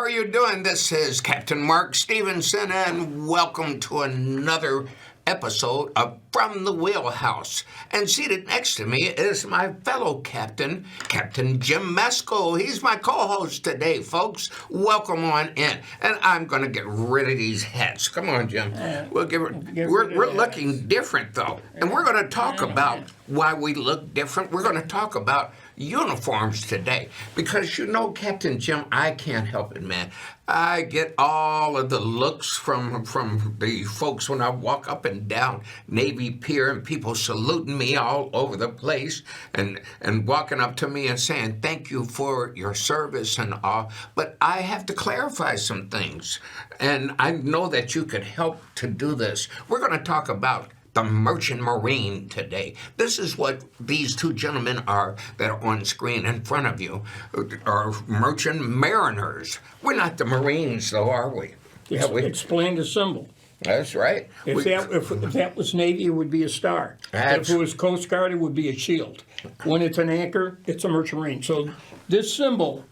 How are you doing? This is Captain Mark Stevenson, and welcome to another episode of From the Wheelhouse. And seated next to me is my fellow captain, Captain Jim Mesco. He's my co-host today, folks. Welcome on in. And I'm going to get rid of these hats. Come on, Jim. We're looking different, though. And we're going to talk about why we look different. We're going to talk about uniforms today. Because you know, Captain Jim, I can't help it, man. I get all of the looks from the folks when I walk up and down Navy Pier, and people saluting me all over the place and walking up to me and saying, thank you for your service and all. But I have to clarify some things, and I know that you could help to do this. We're going to talk about the Merchant Marine today. This is what these two gentlemen are that are on screen in front of you, are merchant mariners. We're not the Marines, though, are we? Explain the symbol. That's right. If that was Navy, it would be a star. If it was Coast Guard, it would be a shield. When it's an anchor, it's a Merchant Marine. So this symbol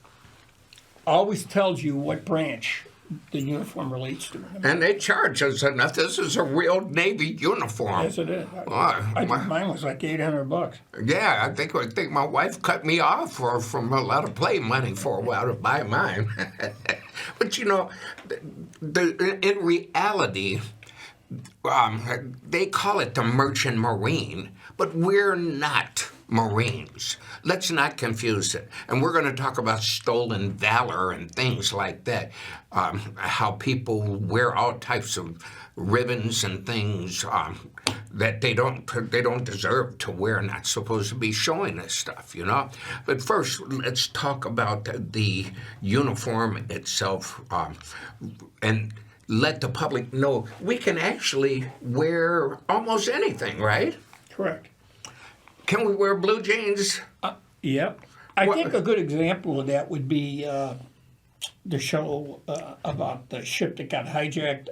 always tells you what branch the uniform relates to. And they charge us enough. This is a real Navy uniform. Yes, it is. I think mine was like $800. Yeah, I think my wife cut me off from a lot of play money for a while to buy mine. But you know, in reality, they call it the Merchant Marine, but we're not Marines. Let's not confuse it. And we're going to talk about stolen valor and things like that, how people wear all types of ribbons and things that they don't deserve to wear, not supposed to be showing this stuff, you know. But first, let's talk about the uniform itself and let the public know we can actually wear almost anything, right? Correct. Can we wear blue jeans? Yep. I think a good example of that would be the show about the ship that got hijacked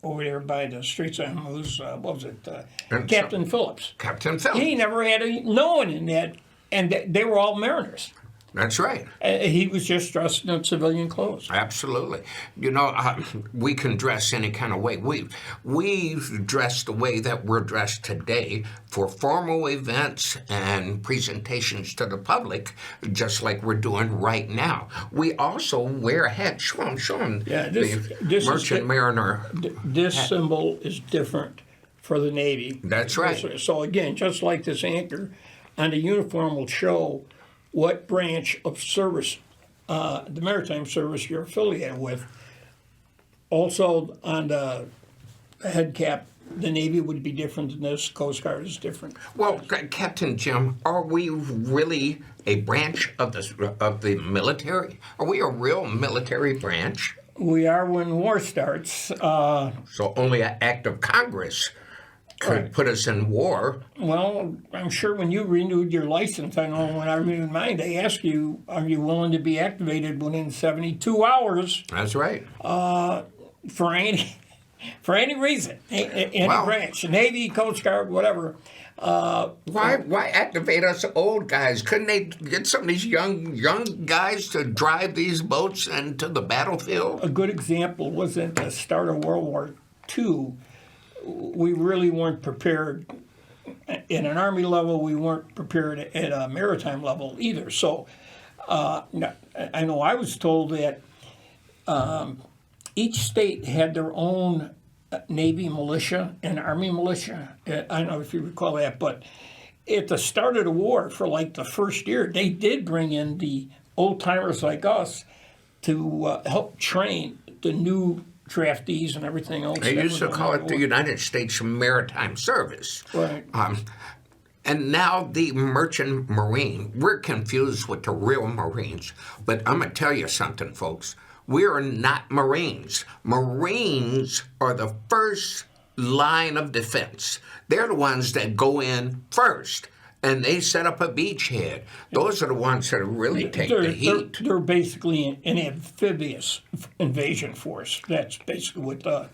over there by the Straits of Hormuz. What was it? Captain Phillips. Captain Phillips. He never had no one in that, and they were all mariners. That's right. He was just dressed in civilian clothes. Absolutely. You know, we can dress any kind of way. We've dressed the way that we're dressed today for formal events and presentations to the public, just like we're doing right now. We also wear hats. Show them this Merchant Mariner. This hat. Symbol is different for the Navy. That's right. So again, just like this anchor, on the uniform will show what branch of service, the maritime service you're affiliated with. Also, on the head cap, the Navy would be different than this. Coast Guard is different. Well, Captain Jim, are we really a branch of the military? Are we a real military branch? We are when war starts. So only an act of Congress could put us in war. Well, I'm sure when you renewed your license, I know when I renewed mine, they asked you, are you willing to be activated within 72 hours? That's right. For any reason, any branch, Navy, Coast Guard, whatever. Why activate us old guys? Couldn't they get some of these young guys to drive these boats into the battlefield? A good example was at the start of World War II. We really weren't prepared. In an Army level, we weren't prepared at a maritime level either. So I know I was told that each state had their own Navy militia and Army militia. I don't know if you recall that, but at the start of the war, for like the first year, they did bring in the old-timers like us to help train the new draftees and everything else. They used to call it the United States Maritime Service. Right. And now the Merchant Marine, we're confused with the real Marines. But I'm going to tell you something, folks. We are not Marines. Marines are the first line of defense. They're the ones that go in first. And they set up a beachhead. Those are the ones that really take the heat. They're basically an amphibious invasion force. That's basically what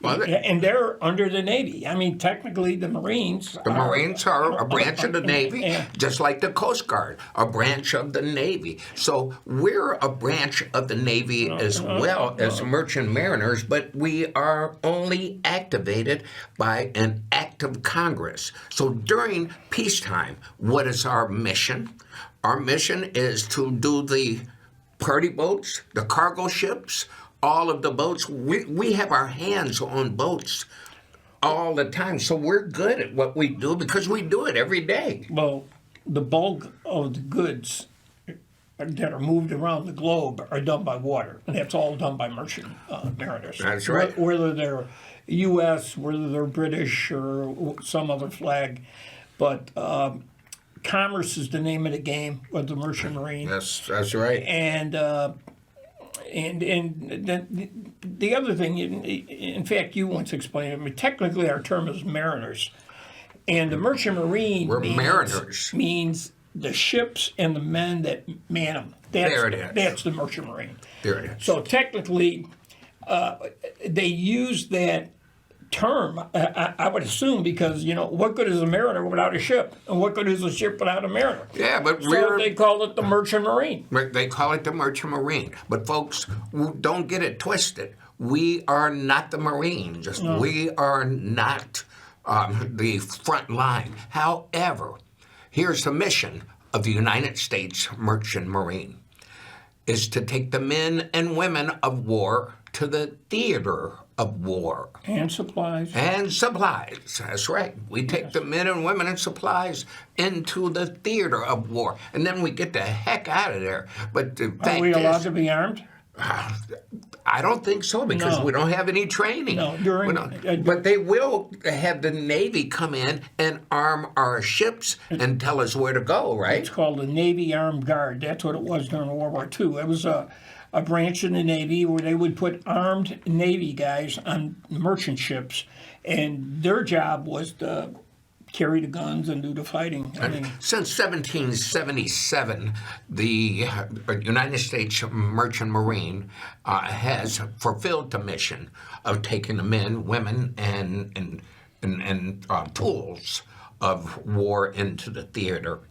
Well, And they're under the Navy. I mean, technically, the Marines. the Marines are a branch of the Navy, yeah. just like the Coast Guard, a branch of the Navy. So we're a branch of the Navy as well as merchant mariners, but we are only activated by an act of Congress. So during peacetime, what is our mission? Our mission is to do the party boats, the cargo ships, all of the boats. We have our hands on boats all the time. So we're good at what we do because we do it every day. Well, the bulk of the goods that are moved around the globe are done by water, and that's all done by merchant mariners. That's right. Whether they're U.S., whether they're British, or some other flag. But commerce is the name of the game with the merchant marine. That's right. And the other thing, in fact, you once explained it. I mean, technically, our term is mariners, and the merchant marine means the ships and the men that man them. There it is. That's the merchant marine. There it is. So technically, they use that term, I would assume, because, what good is a mariner without a ship? And what good is a ship without a mariner? Yeah, but so they call it the merchant marine. They call it the merchant marine. But folks, don't get it twisted. We are not the Marines. No. We are not the front line. However, here's the mission of the United States Merchant Marine, is to take the men and women of war to the theater of war. And supplies. And supplies, that's right. We take the men and women and supplies into the theater of war, and then we get the heck out of there. But the fact Are we allowed to be armed? I don't think so, because we don't have any training. No, but they will have the Navy come in and arm our ships and tell us where to go, right? It's called the Navy Armed Guard. That's what it was during World War II. It was a branch in the Navy where they would put armed Navy guys on merchant ships, and their job was to carry the guns and do the fighting. Since 1777, the United States Merchant Marine has fulfilled the mission of taking the men, women, and tools of war into the theater.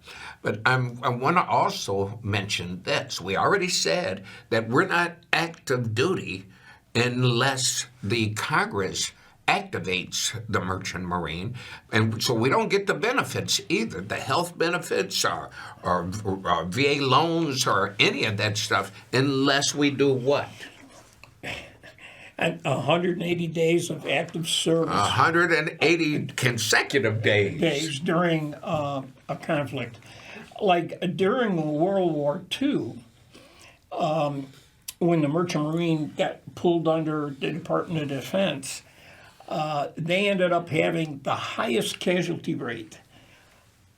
But I want to also mention this. We already said that we're not active duty unless the Congress activates the Merchant Marine, and so we don't get the benefits either, the health benefits or VA loans or any of that stuff, unless we do what? And 180 days of active service. 180 consecutive days. During a conflict. Like during World War II, when the Merchant Marine got pulled under the Department of Defense, they ended up having the highest casualty rate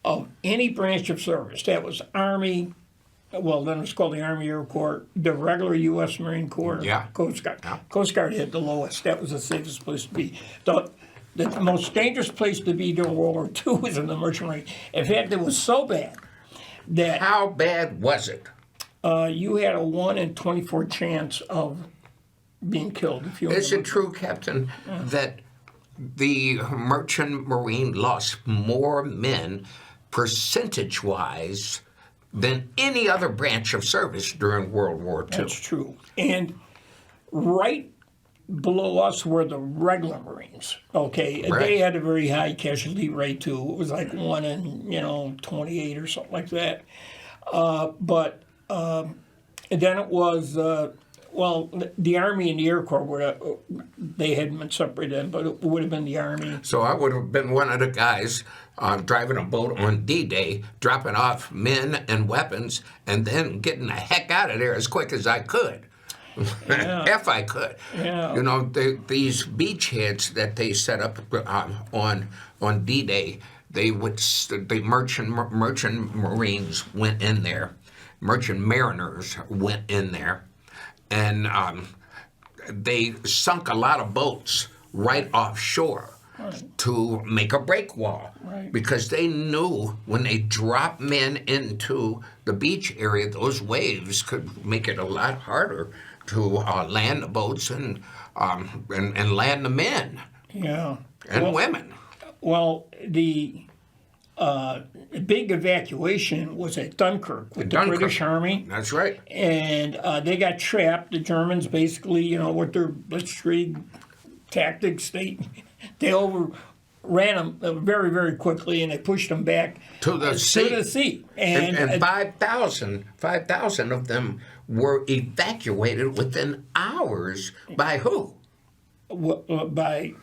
of any branch of service. That was Army, well, then it was called the Army Air Corps, the regular U.S. Marine Corps, Coast Guard. Yeah. Coast Guard had the lowest. That was the safest place to be. The most dangerous place to be during World War II was in the Merchant Marine. In fact, it was so bad that... How bad was it? You had a 1 in 24 chance of being killed. Is it true, Captain, that the Merchant Marine lost more men percentage-wise than any other branch of service during World War II? That's true. And right below us were the regular Marines. Okay, right. They had a very high casualty rate too. It was like 1 in 28 or something like that. But then it was the Army and the Air Corps they hadn't been separated, but it would have been the Army. So I would have been one of the guys driving a boat on D-Day, dropping off men and weapons, and then getting the heck out of there as quick as I could. Yeah. If I could. Yeah. These beachheads that they set up on D-Day, the merchant Marines went in there, merchant mariners went in there, and they sunk a lot of boats right offshore. to make a break wall. Right. Because they knew when they dropped men into the beach area, those waves could make it a lot harder to land the boats and land the men Yeah. and women. Well, the big evacuation was at Dunkirk with the Dunkirk. British Army. That's right. And they got trapped. The Germans basically, with their blitzkrieg tactics, they overran them very, very quickly, and they pushed them back To the sea. sea. And 5,000 of them were evacuated within hours by who? By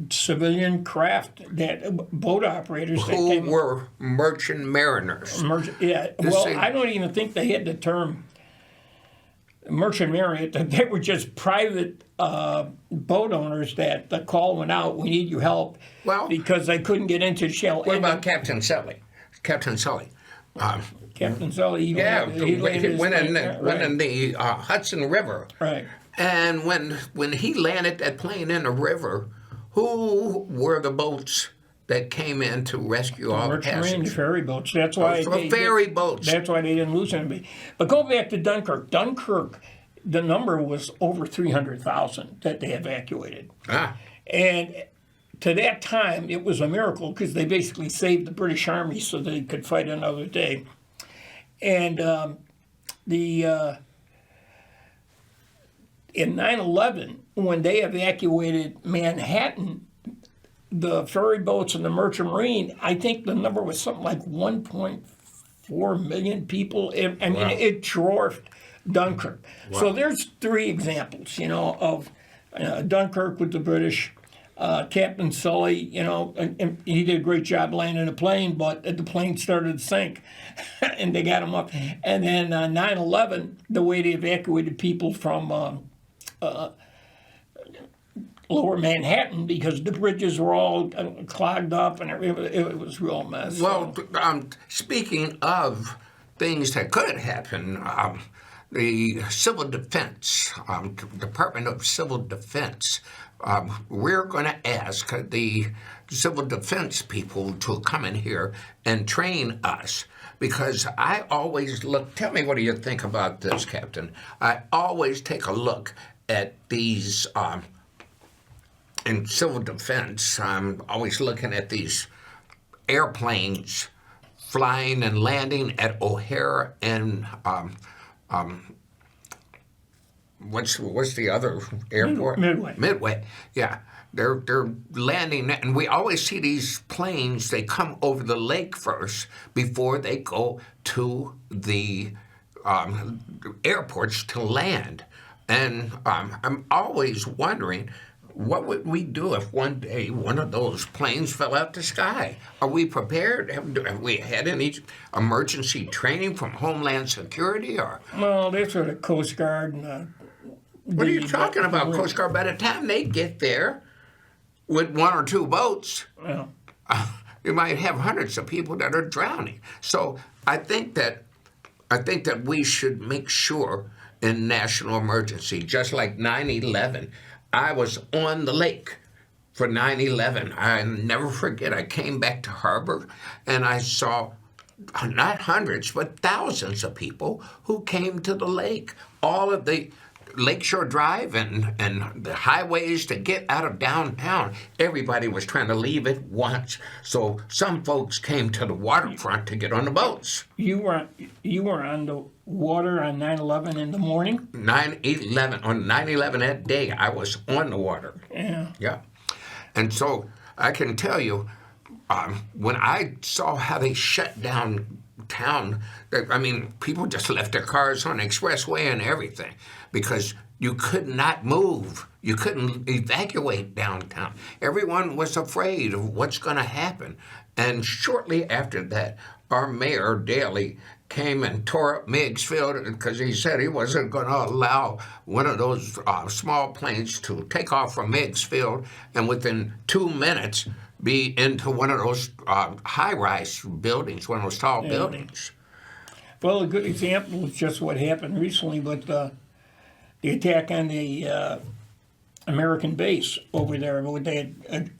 civilian craft, that boat operators that Who came. were merchant mariners. Yeah, well, I don't even think they had the term merchant mariner. They were just private boat owners that the call went out, we need your help, because they couldn't get into the shell. What about Captain Sully? Captain Sully. Captain Sully, he went in the Hudson River. Right. And when he landed that plane in the river, who were the boats that came in to rescue all the passengers? Ferry boats. That's why ferry boats. That's why they didn't lose anybody. But go back to Dunkirk. Dunkirk, the number was over 300,000 that they evacuated. And to that time, it was a miracle because they basically saved the British Army so they could fight another day. And in 9/11, when they evacuated Manhattan, the ferry boats and the merchant marine, I think the number was something like 1.4 million people. It dwarfed Dunkirk. Wow. So there's three examples, of Dunkirk with the British, Captain Sully, and he did a great job landing a plane, but the plane started to sink, and they got him up. And then 9/11, the way they evacuated people from lower Manhattan, because the bridges were all clogged up, and it was a real mess. Well, speaking of things that could happen, the Civil Defense, Department of Civil Defense, we're going to ask the Civil Defense people to come in here and train us. Because I always look, tell me what do you think about this, Captain? I always take a look at these, in civil defense, I'm always looking at these airplanes flying and landing at O'Hare and what's the other airport? Midway. Yeah, they're landing, and we always see these planes. They come over the lake first before they go to the airports to land. And I'm always wondering, what would we do if one day one of those planes fell out the sky? Are we prepared? Have we had any emergency training from Homeland Security? Well, that's what the Coast Guard and what are you talking about, Coast Guard? By the time they get there with one or two boats, you might have hundreds of people that are drowning. So I think that we should make sure in national emergency, just like 9/11. I was on the lake for 9/11. I never forget, I came back to harbor and I saw not hundreds, but thousands of people who came to the lake. All of the Lakeshore Drive and the highways to get out of downtown, everybody was trying to leave at once. So some folks came to the waterfront to get on the boats. You were on the water on 9/11 in the morning? 9/11, on 9/11 that day, I was on the water. Yeah. And so I can tell you, when I saw how they shut down town, people just left their cars on the expressway and everything because you could not move. You couldn't evacuate downtown. Everyone was afraid of what's going to happen. And shortly after that, our mayor, Daley, came and tore up Meigs Field because he said he wasn't going to allow one of those small planes to take off from Meigs Field and within 2 minutes be into one of those high-rise buildings, one of those tall buildings. Well, a good example is just what happened recently with the attack on the American base over there. They had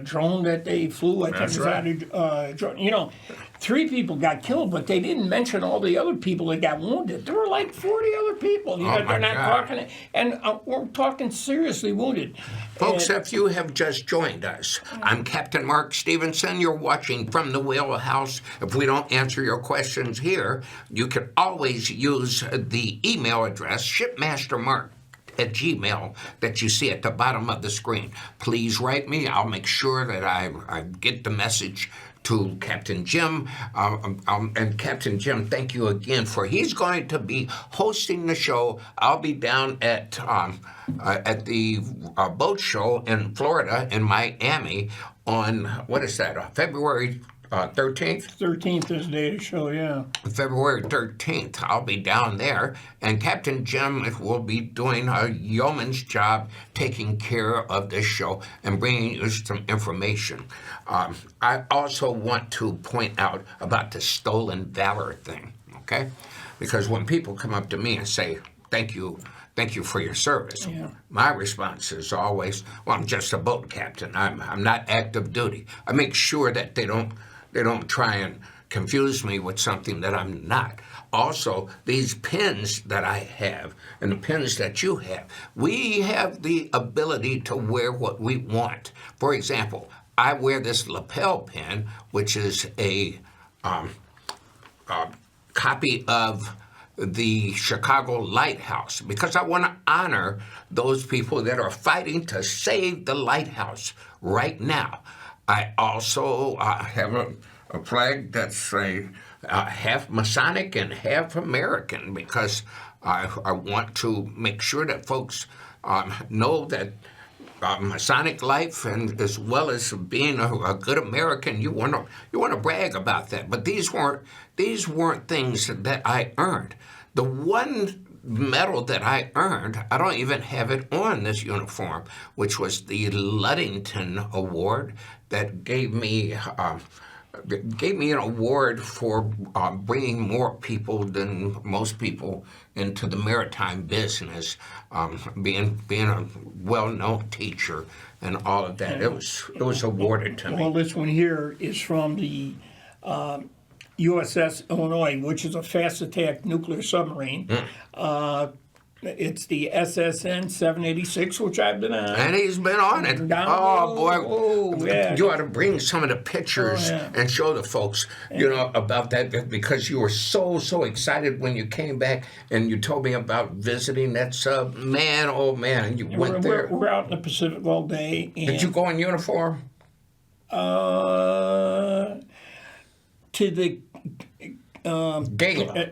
drone that they flew. I think That's it was out of drone. You know, 3 people got killed, but they didn't mention all the other people that got wounded. There were like 40 other people. You know, my they're not God. talking, and we're talking seriously wounded. Folks, And- if you have just joined us, I'm Captain Mark Stevenson. You're watching from the Wheelhouse. If we don't answer your questions here, you can always use the email address, shipmastermark@gmail, that you see at the bottom of the screen. Please write me. I'll make sure that I get the message to Captain Jim. And Captain Jim, thank you again he's going to be hosting the show. I'll be down at the boat show in Florida, in Miami, on, what is that, February 13th? 13th is the day to show, yeah. February 13th. I'll be down there, and Captain Jim will be doing a yeoman's job taking care of this show and bringing you some information. I also want to point out about the stolen valor thing, okay? Because when people come up to me and say, thank you for your service. Yeah. My response is always, well, I'm just a boat captain. I'm not active duty. I make sure that they don't try and confuse me with something that I'm not. Also, these pins that I have and the pins that you have, we have the ability to wear what we want. For example, I wear this lapel pin, which is a copy of the Chicago Lighthouse, because I want to honor those people that are fighting to save the lighthouse right now. I also have a flag that's half Masonic and half American, because I want to make sure that folks know that Masonic life, and as well as being a good American, you want to brag about that. But these weren't things that I earned. The one medal that I earned, I don't even have it on this uniform, which was the Ludington Award that gave me an award for bringing more people than most people into the maritime business, being a well-known teacher and all of that. It was awarded to me. Well, this one here is from the USS Illinois, which is a fast attack nuclear submarine. It's the SSN 786, which I've been on. And he's been on it. Yeah. You ought to bring some of the pictures and show the folks, about that, because you were so excited when you came back and you told me about visiting that sub. Man, oh man, and you went there. We're out in the Pacific all day. And, Did you go in uniform? to the Gala.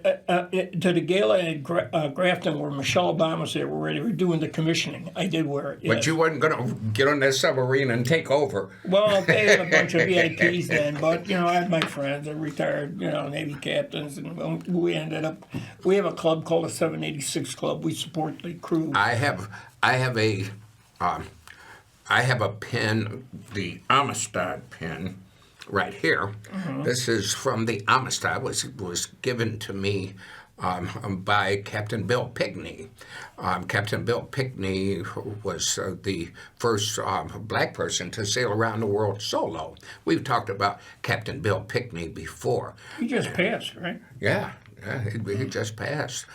to the gala at Grafton, where Michelle Obama was there, where they were doing the commissioning. I did wear it. But yes. you wasn't going to get on that submarine and take over. Well, they had a bunch of VIPs then, but I had my friends, they're retired, Navy captains, and we ended up. We have a club called the 786 Club. We support the crew. I have a pin, the Amistad pin, right here. Mm-hmm. This is from the Amistad. Was given to me by Captain Bill Pickney. Captain Bill Pickney was the first black person to sail around the world solo. We've talked about Captain Bill Pickney before. He just passed, right? Yeah, he just passed.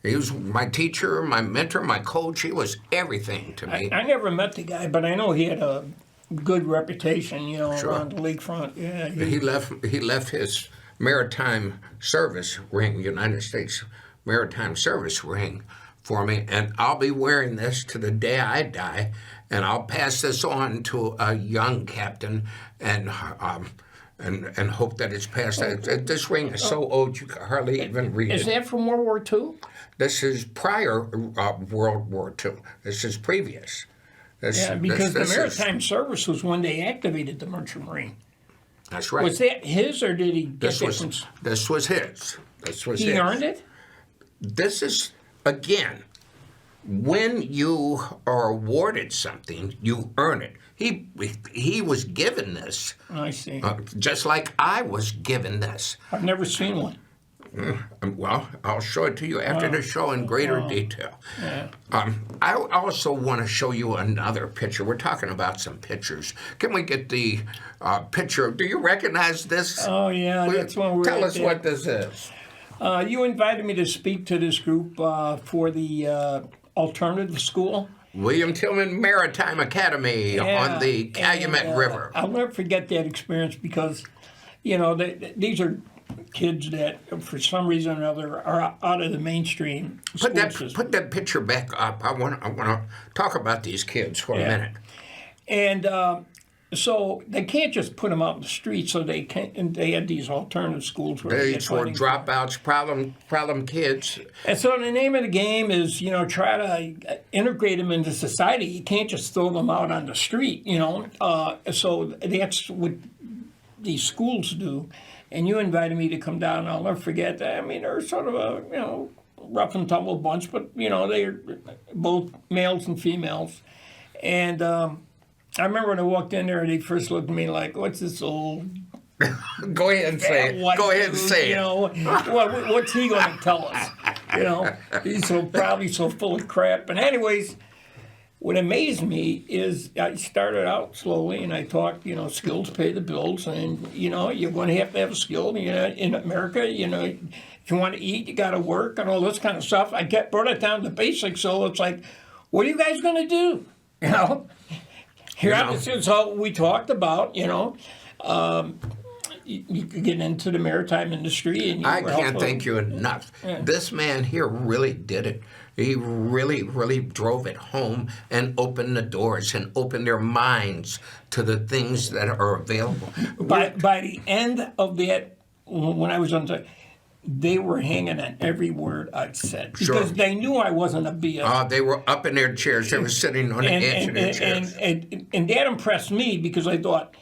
He was my teacher, my mentor, my coach. He was everything to me. I never met the guy, but I know he had a good reputation, Sure. around the lakefront. Yeah, He left his maritime service ring, United States Maritime Service ring, for me, and I'll be wearing this to the day I die, and I'll pass this on to a young captain, and hope that it's passed. This ring is so old you can hardly even read Is it. that from World War II? This is prior World War II. This is previous. Because the Maritime Service was when they activated the Merchant Marine. That's right. Was that his, or did he get that from... This was his. This was He his. earned it? This is, again, when you are awarded something, you earn it. He was given this, I see. just like I was given this. I've never seen one. Well, I'll show it to you after the show in greater detail. I also want to show you another picture. We're talking about some pictures. Can we get the picture? Do you recognize this? Oh, yeah, that's one we're Tell at us there. what this is. You invited me to speak to this group for the alternative school. William Tillman Maritime Academy on the Calumet River. I'll never forget that experience because, these are kids that, for some reason or another, are out of the mainstream school system. Put that picture back up. I want to talk about these kids for a minute. And so they can't just put them out in the street. So they had these alternative schools where they These were dropouts, problem kids. And so the name of the game is, try to integrate them into society. You can't just throw them out on the street, So that's what these schools do. And you invited me to come down. I'll never forget that. I mean, they're sort of a, rough and tumble bunch, but, they're both males and females. And I remember when I walked in there, they first looked at me like, what's this old... Go ahead and say it. Go ahead and say it. What's he going to tell us? He's probably so full of crap. And anyways, what amazed me is I started out slowly and I talked, skills pay the bills. And, you're going to have a skill. In America, if you want to eat, you got to work and all this kind of stuff. I brought it down to basics. So it's like, what are you guys going to do? This is how we talked about, you could get into the maritime industry. And I can't thank you enough. Yeah. This man here really did it. He really, really drove it home and opened the doors and opened their minds to the things that are available. By the end of that, when I was on the... They were hanging on every word I'd said because they knew I wasn't a BS. They were up in their chairs. They were sitting on the edge of their chairs. And that impressed me because I thought,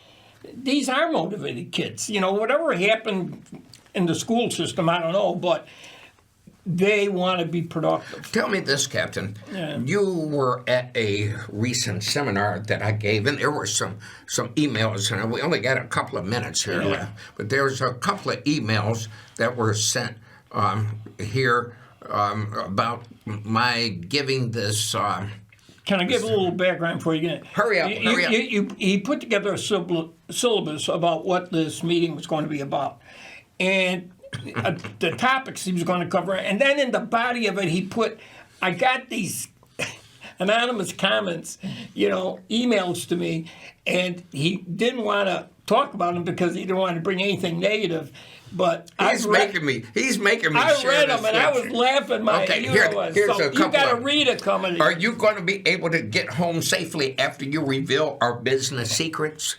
these are motivated kids. Whatever happened in the school system, I don't know, but they want to be productive. Tell me this, Captain. Yeah. You were at a recent seminar that I gave, and there were some emails, and we only got a couple of minutes here left, but there's a couple of emails that were sent here about my giving this... Can I give a little background before you get it? Hurry up. He put together a syllabus about what this meeting was going to be about. And the topics he was going to cover. And then in the body of it, he put, I got these anonymous comments, emails to me, and he didn't want to talk about them because he didn't want to bring anything negative. But he's making me. I read them and I was laughing my here's a couple. You got to read a comment. Are you going to be able to get home safely after you reveal our business secrets?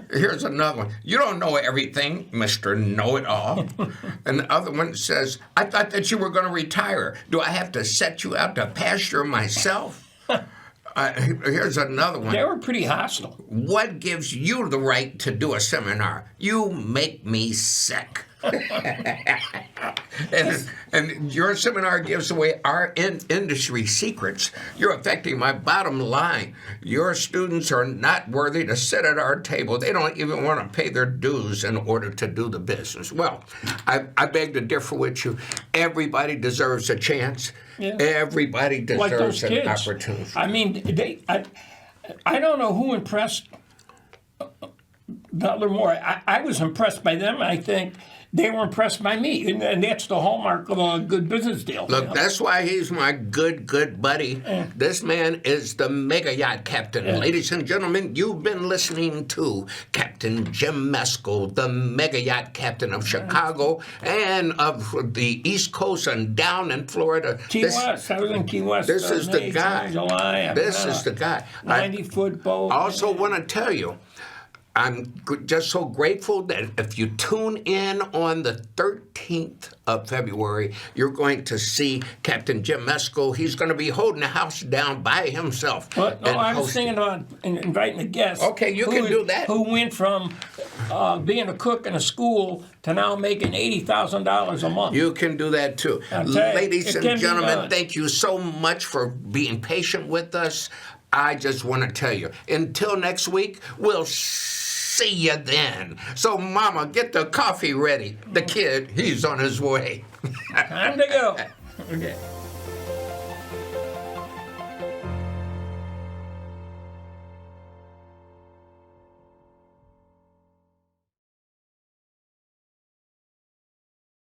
Here's another one. You don't know everything, Mr. Know-It-All. And the other one says, I thought that you were going to retire. Do I have to set you out to pasture myself? Here's another one. They were pretty hostile. What gives you the right to do a seminar? You make me sick. and your seminar gives away our industry secrets. You're affecting my bottom line. Your students are not worthy to sit at our table. They don't even want to pay their dues in order to do the business. Well, I beg to differ with you. Everybody deserves a chance. Yeah. Everybody deserves an opportunity. I mean, I don't know who impressed Butler more. I was impressed by them. I think they were impressed by me, and that's the hallmark of a good business deal. Look, that's why he's my good buddy. This man is the mega yacht captain. Ladies and gentlemen, you've been listening to Captain Jim Meskel, the mega yacht captain of Chicago and of the East Coast and down in Florida. Key West. I was in Key West. This is the guy. July. This is the guy. 90-foot boat. I also want to tell you, I'm just so grateful that if you tune in on the 13th of February, you're going to see Captain Jim Meskel. He's going to be holding the house down by himself. But, no, I was thinking about inviting a guest. Okay, you can do that. Who went from being a cook in a school to now making $80,000 a month. You can do that too. Ladies and gentlemen, thank you so much for being patient with us. I just want to tell you, until next week, we'll see you then. So, Mama, get the coffee ready. The kid, he's on his way. Time to go. Okay.